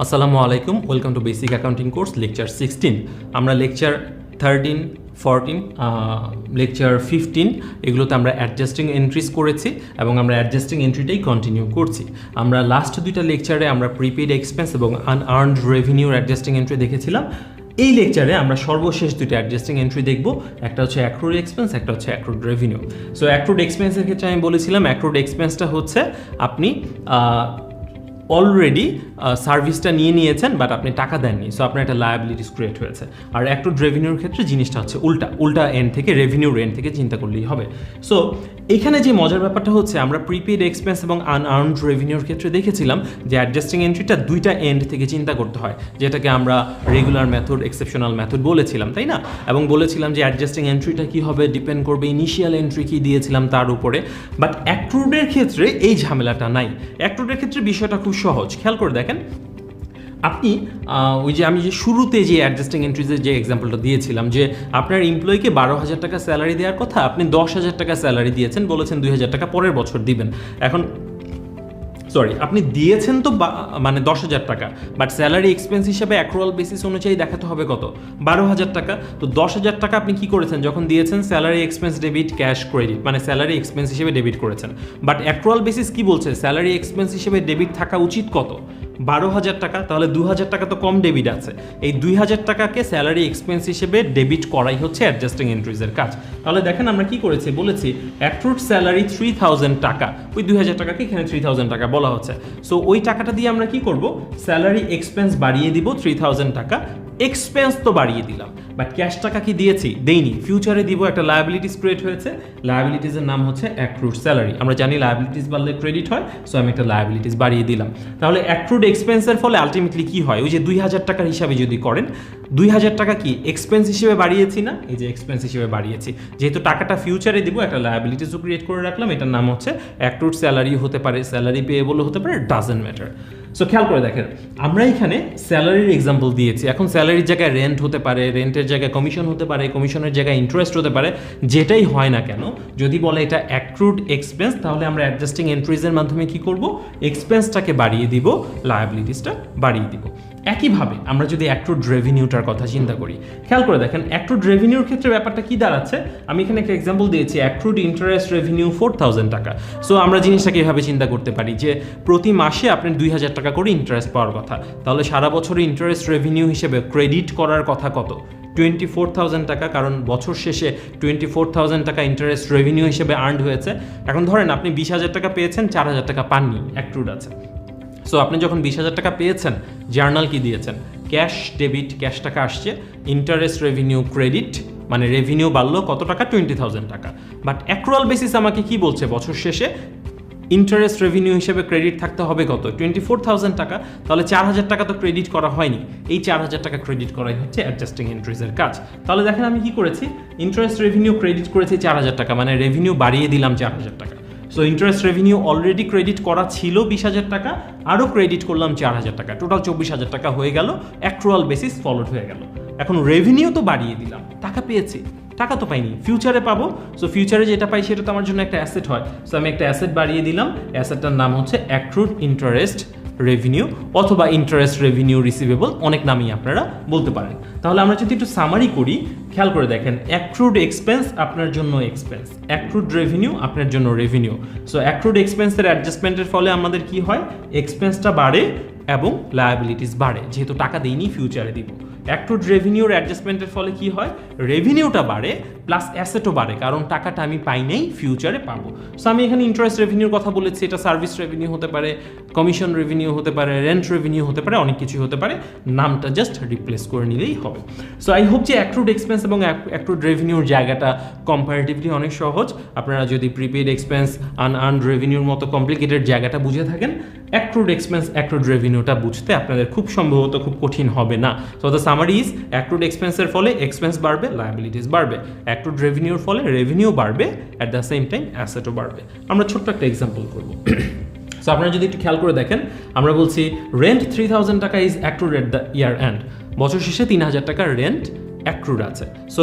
আসসালামু আলাইকুম, welcome to basic accounting course lecture 16। আমরা লেকচার 13, 14, লেকচার 15 এগুলোতে আমরা অ্যাডজাস্টিং এন্ট্রিজ করেছি এবং আমরা অ্যাডজাস্টিং এন্ট্রিটাই কন্টিনিউ করছি। আমরা লাস্ট দুইটা লেকচারে আমরা প্রিপেড এক্সপেন্স এবং আনআর্নড রেভিনিউর অ্যাডজাস্টিং এন্ট্রি দেখেছিলাম। এই লেকচারে আমরা সর্বশেষ দুইটা অ্যাডজাস্টিং এন্ট্রি দেখব, একটা হচ্ছে অ্যাক্রুড এক্সপেন্স, একটা হচ্ছে অ্যাক্রুড রেভিনিউ। সো অ্যাক্রুড এক্সপেন্সের ক্ষেত্রে আমি বলেছিলাম অ্যাক্রুড এক্সপেন্সটা হচ্ছে আপনি অলরেডি সার্ভিসটা নিয়ে নিয়েছেন বাট আপনি টাকা দেননি, সো আপনার একটা লায়াবিলিটিস ক্রিয়েট হয়েছে। আর অ্যাক্রুড রেভিনিউর ক্ষেত্রে জিনিসটা হচ্ছে উল্টা এন্ড থেকে, রেভিনিউর এন্ড থেকে চিন্তা করলেই হবে। সো এখানে যে মজার ব্যাপারটা হচ্ছে আমরা প্রিপেড এক্সপেন্স এবং আনআর্নড রেভিনিউর ক্ষেত্রে দেখেছিলাম যে অ্যাডজাস্টিং এন্ট্রিটা দুইটা এন্ড থেকে চিন্তা করতে হয়, যেটাকে আমরা রেগুলার মেথড, এক্সেপশনাল মেথড বলেছিলাম, তাই না? এবং বলেছিলাম যে অ্যাডজাস্টিং এন্ট্রিটা কী হবে ডিপেন্ড করবে ইনিশিয়াল এন্ট্রি কী দিয়েছিলাম তার উপরে। বাট অ্যাক্রুডের ক্ষেত্রে এই ঝামেলাটা নাই। অ্যাক্রুডের ক্ষেত্রে বিষয়টা খুব সহজ। খেয়াল করে দেখেন, আপনি ওই যে আমি যে শুরুতে যে অ্যাডজাস্টিং এন্ট্রিজের যে এক্সাম্পলটা দিয়েছিলাম যে আপনার এমপ্লয়িকে 12,000 টাকা স্যালারি দেওয়ার কথা, আপনি 10,000 টাকা স্যালারি দিয়েছেন, বলেছেন 2,000 টাকা পরের বছর দিবেন। এখন আপনি দিয়েছেন তো মানে 10,000 টাকা, বাট স্যালারি এক্সপেন্স হিসাবে অ্যাক্রুয়াল বেসিস অনুযায়ী দেখাতে হবে কত? 12,000 টাকা। তো 10,000 টাকা আপনি কি করেছেন যখন দিয়েছেন? Salary expense debit, cash credit, মানে স্যালারি এক্সপেন্স হিসেবে ডেবিট করেছেন। বাট অ্যাক্রুয়াল বেসিস কি বলছে? স্যালারি এক্সপেন্স হিসেবে ডেবিট থাকা উচিত কত? 12,000 টাকা। তাহলে 2,000 টাকা তো কম ডেবিট আছে। এই 2,000 টাকাকে স্যালারি এক্সপেন্স হিসেবে ডেবিট করাই হচ্ছে অ্যাডজাস্টিং এন্ট্রিজের কাজ। তাহলে দেখেন আমরা কি করেছি, বলেছি অ্যাক্রুড স্যালারি 3,000 টাকা, ওই 2,000 টাকাকে এখানে 3,000 টাকা বলা হচ্ছে। সো ওই টাকাটা দিয়ে আমরা কি করব? স্যালারি এক্সপেন্স বাড়িয়ে দিব 3,000 টাকা, এক্সপেন্স তো বাড়িয়ে দিলাম, বাট ক্যাশ টাকা কি দিয়েছি? দেইনি। ফিউচারে দিব, একটা লায়াবিলিটিস ক্রিয়েট হয়েছে, লায়াবিলিটিসের নাম হচ্ছে অ্যাক্রুড স্যালারি। আমরা জানি লায়াবিলিটিস বাড়লে ক্রেডিট হয়, সো আমি একটা লায়াবিলিটিস বাড়িয়ে দিলাম। তাহলে অ্যাক্রুড এক্সপেন্সের ফলে আলটিমেটলি কি হয়? ওই যে 2,000 টাকার হিসাবে যদি করেন, 2,000 টাকা কি এক্সপেন্স হিসেবে বাড়িয়েছি না? এই যে এক্সপেন্স হিসেবে বাড়িয়েছি, যেহেতু টাকাটা ফিউচারে দিব, একটা লায়াবিলিটিসও ক্রিয়েট করে রাখলাম, এটার নাম হচ্ছে অ্যাক্রুড স্যালারি হতে পারে, স্যালারি পেয়েবলও হতে পারে, ডাজন্ট ম্যাটার। সো খেয়াল করে দেখেন, আমরা এখানে স্যালারির এক্সাম্পল দিয়েছি। এখন স্যালারির জায়গায় রেন্ট হতে পারে, রেন্টের জায়গায় কমিশন হতে পারে, কমিশনের জায়গায় ইন্টারেস্ট হতে পারে, যেটাই হয় না কেন, যদি বলে এটা অ্যাক্রুড এক্সপেন্স, তাহলে আমরা অ্যাডজাস্টিং এন্ট্রিজের মাধ্যমে কি করব? এক্সপেন্সটাকে বাড়িয়ে দিব, লায়াবিলিটিসটা বাড়িয়ে দিব। একইভাবে আমরা যদি অ্যাক্রুড রেভিনিউটার কথা চিন্তা করি, খেয়াল করে দেখেন অ্যাক্রুড রেভিনিউর ক্ষেত্রে ব্যাপারটা কি দাঁড়াচ্ছে। আমি এখানে একটা এক্সাম্পল দিয়েছি, অ্যাক্রুড ইন্টারেস্ট রেভিনিউ 4,000 টাকা। সো আমরা জিনিসটাকে এভাবে চিন্তা করতে পারি যে প্রতি মাসে আপনার 2,000 টাকা করে ইন্টারেস্ট পাওয়ার কথা, তাহলে সারা বছরে ইন্টারেস্ট রেভিনিউ হিসেবে ক্রেডিট করার কথা কত? 24,000 টাকা, কারণ বছর শেষে 24,000 টাকা ইন্টারেস্ট রেভিনিউ হিসেবে আর্নড হয়েছে। এখন ধরেন আপনি 20,000 টাকা পেয়েছেন, 4,000 টাকা পাননি, অ্যাক্রুড আছে। সো আপনি যখন 20,000 টাকা পেয়েছেন, জার্নাল কি দিয়েছেন? ক্যাশ ডেবিট, ক্যাশ টাকা আসছে, ইন্টারেস্ট রেভিনিউ ক্রেডিট, মানে রেভিনিউ বাড়লো কত টাকা? 20,000 টাকা। বাট অ্যাক্রুয়াল বেসিস আমাকে কি বলছে? বছর শেষে ইন্টারেস্ট রেভিনিউ হিসেবে ক্রেডিট থাকতে হবে কত? 24,000 টাকা। তাহলে 4,000 টাকা তো ক্রেডিট করা হয়নি, এই 4,000 টাকা ক্রেডিট করাই হচ্ছে অ্যাডজাস্টিং এন্ট্রিজের কাজ। তাহলে দেখেন আমি কি করেছি, ইন্টারেস্ট রেভিনিউ ক্রেডিট করেছি 4,000 টাকা, মানে রেভিনিউ বাড়িয়ে দিলাম 4,000 টাকা। So interest revenue already credit করা ছিল 20,000 টাকা, আরও ক্রেডিট করলাম 4,000 টাকা, টোটাল 24,000 টাকা হয়ে গেল, অ্যাক্রুয়াল বেসিস ফলোড হয়ে গেল। এখন রেভিনিউ তো বাড়িয়ে দিলাম, টাকা পেয়েছি, টাকা তো পাইনি, ফিউচারে পাবো। সো ফিউচারে যেটা পাই সেটা তো আমার জন্য একটা অ্যাসেট হয়। সো আমি একটা অ্যাসেট বাড়িয়ে দিলাম, অ্যাসেটটার নাম হচ্ছে অ্যাক্রুড ইন্টারেস্ট রেভিনিউ অথবা ইন্টারেস্ট রেভিনিউ রিসিভেবল, অনেক নামই আপনারা বলতে পারেন। তাহলে আমরা যদি একটু সামারি করি, খেয়াল করে দেখেন অ্যাক্রুড এক্সপেন্স আপনার জন্য এক্সপেন্স, অ্যাক্রুড রেভিনিউ আপনার জন্য রেভিনিউ। সো অ্যাক্রুড এক্সপেন্সের অ্যাডজাস্টমেন্টের ফলে আমাদের কি হয়? এক্সপেন্সটা বাড়ে এবং লায়াবিলিটিস বাড়ে, যেহেতু টাকা দিইনি ফিউচারে দিব। অ্যাক্রুড রেভিনিউর অ্যাডজাস্টমেন্টের ফলে কি হয়? রেভিনিউটা বাড়ে প্লাস অ্যাসেটও বাড়ে, কারণ টাকাটা আমি পাই নাই, ফিউচারে পাবো। সো আমি এখানে ইন্টারেস্ট রেভিনিউর কথা বলেছি, এটা সার্ভিস রেভিনিউ হতে পারে, কমিশন রেভিনিউ হতে পারে, রেন্ট রেভিনিউ হতে পারে, অনেক কিছু হতে পারে, নামটা জাস্ট রিপ্লেস করে নিলেই হবে। সো আই হোপ যে অ্যাক্রুড এক্সপেন্স এবং অ্যাক্রুড রেভিনিউর জায়গাটা কম্পারেটিভলি অনেক সহজ। আপনারা যদি প্রিপেড এক্সপেন্স, আনআর্নড রেভিনিউর মতো কমপ্লিকেটেড জায়গাটা বুঝে থাকেন, অ্যাক্রুড এক্সপেন্স, অ্যাক্রুড রেভিনিউটা বুঝতে আপনাদের খুব সম্ভবত খুব কঠিন হবে না। So the summary is accrued এক্সপেন্সের ফলে এক্সপেন্স বাড়বে, লায়াবিলিটিস বাড়বে, অ্যাক্রুড রেভিনিউর ফলে রেভিনিউ বাড়বে, অ্যাট দ্য সেম টাইম অ্যাসেটও বাড়বে। আমরা ছোট্ট একটা এক্সাম্পল করবো। সো আপনারা যদি একটু খেয়াল করে দেখেন, আমরা বলছি রেন্ট 3,000 টাকা is accrued at the year end, বছর শেষে 3,000 টাকা রেন্ট অ্যাক্রুড আছে। সো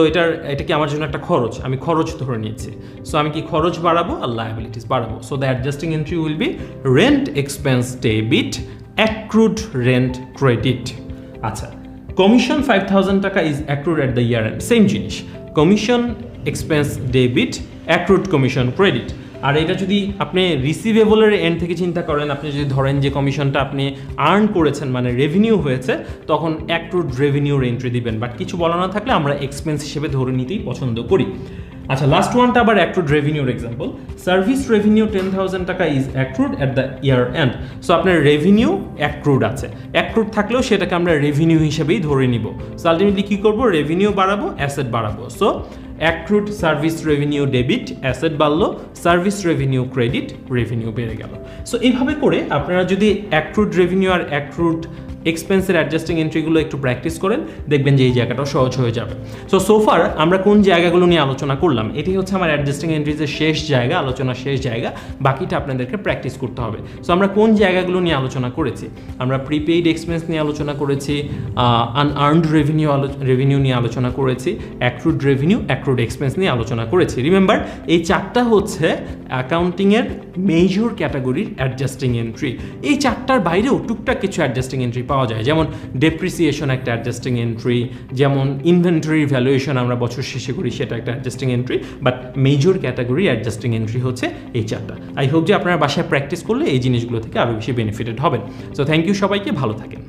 এটা কি আমার জন্য একটা খরচ, আমি খরচ ধরে নিয়েছি। সো আমি কি খরচ বাড়াবো আর লায়াবিলিটিস বাড়াবো। So the adjusting entry will be rent expense debit accrued rent credit. আচ্ছা, কমিশন 5,000 টাকা is accrued at the year end, same জিনিস, commission expense debit, accrued commission credit. আর এটা যদি আপনি রিসিভেবলের এন্ড থেকে চিন্তা করেন, আপনি যদি ধরেন যে কমিশনটা আপনি আর্ন করেছেন মানে রেভিনিউ হয়েছে, তখন অ্যাক্রুড রেভিনিউর এন্ট্রি দিবেন, বাট কিছু বলা না থাকলে আমরা এক্সপেন্স হিসেবে ধরে নিতেই পছন্দ করি। আচ্ছা, লাস্ট ওয়ানটা আবার অ্যাক্রুড রেভিনিউর এক্সাম্পল, সার্ভিস রেভিনিউ 10,000 টাকা is accrued at the year end. So আপনার রেভিনিউ অ্যাক্রুড আছে, অ্যাক্রুড থাকলেও সেটাকে আমরা রেভিনিউ হিসেবেই ধরে নিব। সো আলটিমেটলি কী করবো, রেভিনিউ বাড়াবো, অ্যাসেট বাড়াবো। So accrued service revenue debit, asset বাড়লো, সার্ভিস রেভিনিউ ক্রেডিট, রেভিনিউ বেড়ে গেল। সো এইভাবে করে আপনারা যদি অ্যাক্রুড রেভিনিউ আর অ্যাক্রুড এক্সপেন্সের অ্যাডজাস্টিং এন্ট্রিগুলো একটু প্র্যাকটিস করেন, দেখবেন যে এই জায়গাটাও সহজ হয়ে যাবে। সো সোফার আমরা কোন জায়গাগুলো নিয়ে আলোচনা করলাম, এটি হচ্ছে আমার অ্যাডজাস্টিং এন্ট্রিজের শেষ জায়গা, আলোচনার শেষ জায়গা, বাকিটা আপনাদেরকে প্র্যাকটিস করতে হবে। সো আমরা কোন জায়গাগুলো নিয়ে আলোচনা করেছি, আমরা প্রিপেইড এক্সপেন্স নিয়ে আলোচনা করেছি, আনআর্নড রেভিনিউ নিয়ে আলোচনা করেছি, অ্যাক্রুড রেভিনিউ, অ্যাক্রুড এক্সপেন্স নিয়ে আলোচনা করেছি। রিমেম্বার, এই চারটা হচ্ছে অ্যাকাউন্টিংয়ের মেজর ক্যাটাগরির অ্যাডজাস্টিং এন্ট্রি। এই চারটার বাইরেও টুকটাক কিছু অ্যাডজাস্টিং এন্ট্রি পাওয়া যায়, যেমন ডেপ্রিসিয়েশন একটা অ্যাডজাস্টিং এন্ট্রি, যেমন ইনভেন্টরি ভ্যালুয়েশন আমরা বছর শেষে করি, সেটা একটা adjusting entry, but major category adjusting entry হচ্ছে এই চারটা। আই হোপ যে আপনারা বাসায় প্র্যাকটিস করলে এই জিনিসগুলো থেকে আরও বেশি বেনিফিটেড হবেন। সো থ্যাংক ইউ সবাইকে, ভালো থাকেন।